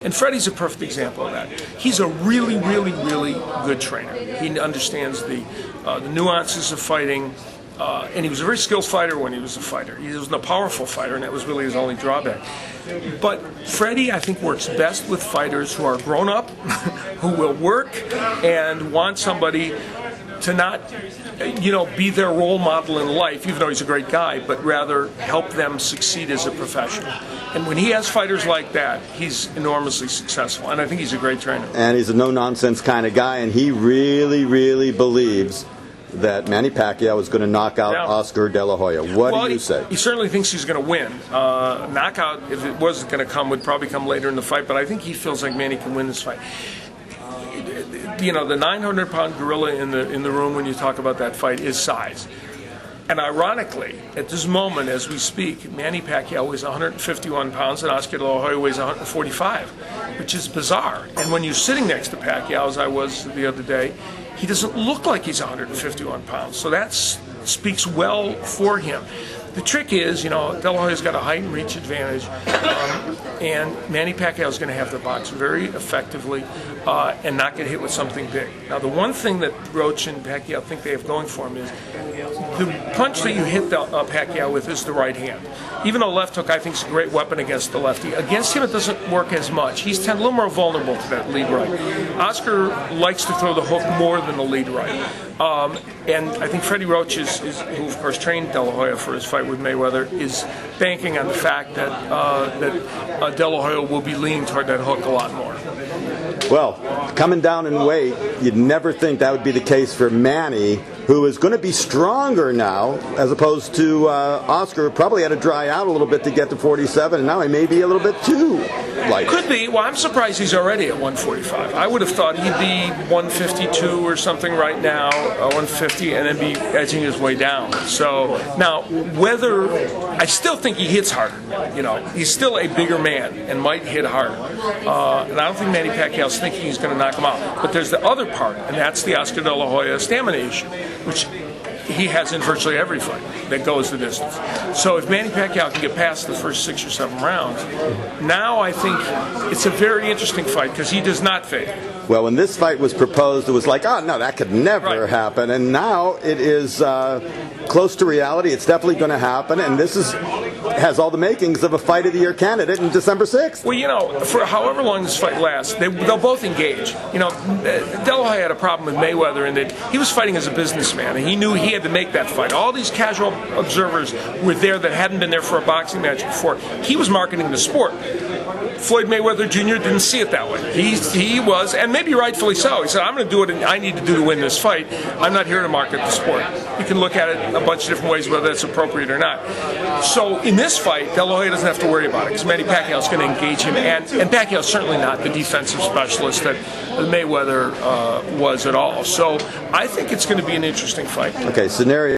And Freddie's a perfect example of that. He's a really, really, really good trainer. He understands the nuances of fighting, and he was a very skilled fighter when he was a fighter. He wasn't a powerful fighter, and that was really his only drawback. But Freddie, I think, works best with fighters who are grown up, who will work, and want somebody to not, be their role model in life, even though he's a great guy, but rather help them succeed as a professional. And when he has fighters like that, he's enormously successful, and I think he's a great trainer. And he's a no-nonsense kind of guy, and he really, really believes that Manny Pacquiao is going to knock out Oscar De La Hoya. What do you say? He certainly thinks he's going to win. Knockout, if it was going to come, would probably come later in the fight, but I think he feels like Manny can win this fight. The 900-pound gorilla in the room when you talk about that fight is size. And ironically, at this moment as we speak, Manny Pacquiao weighs 151 pounds and Oscar De La Hoya weighs 145, which is bizarre. And when you're sitting next to Pacquiao, as I was the other day, he doesn't look like he's 151 pounds. So that speaks well for him. The trick is, De La Hoya's got a height and reach advantage, and Manny Pacquiao is going to have to box very effectively and not get hit with something big. Now, the one thing that Roach and Pacquiao think they have going for him is the punch that you hit Pacquiao with is the right hand. Even though left hook, I think, is a great weapon against the lefty. Against him, it doesn't work as much. He's a little more vulnerable to that lead right. Oscar likes to throw the hook more than the lead right. And I think Freddie Roach, who of course trained De La Hoya for his fight with Mayweather, is banking on the fact that De La Hoya will be leaning toward that hook a lot more. Well, coming down in weight, you'd never think that would be the case for Manny, who is going to be stronger now, as opposed to Oscar, who probably had to dry out a little bit to get to 47, and now he may be a little bit too light. Could be. Well, I'm surprised he's already at 145. I would have thought he'd be 152 or something right now, 150, and then be edging his way down. So now, I still think he hits harder. He's still a bigger man and might hit harder. And I don't think Manny Pacquiao's thinking he's going to knock him out. But there's the other part, and that's the Oscar De La Hoya stamina issue, which he has in virtually every fight that goes the distance. So if Manny Pacquiao can get past the first 6 or 7 rounds, now I think it's a very interesting fight because he does not fade. Well, when this fight was proposed, it was like, oh, no, that could never happen. And now it is close to reality. It's definitely going to happen. And this has all the makings of a Fight of the Year candidate in December 6th. Well, for however long this fight lasts, they'll both engage. De La Hoya had a problem with Mayweather in that he was fighting as a businessman, and he knew he had to make that fight. All these casual observers were there that hadn't been there for a boxing match before. He was marketing the sport. Floyd Mayweather Jr. didn't see it that way. He was, and maybe rightfully so. He said, I'm going to do what I need to do to win this fight. I'm not here to market the sport. You can look at it a bunch of different ways, whether that's appropriate or not. So in this fight, De La Hoya doesn't have to worry about it because Manny Pacquiao is going to engage him, and Pacquiao is certainly not the defensive specialist that Mayweather was at all. So I think it's going to be an interesting fight. Okay, scenario.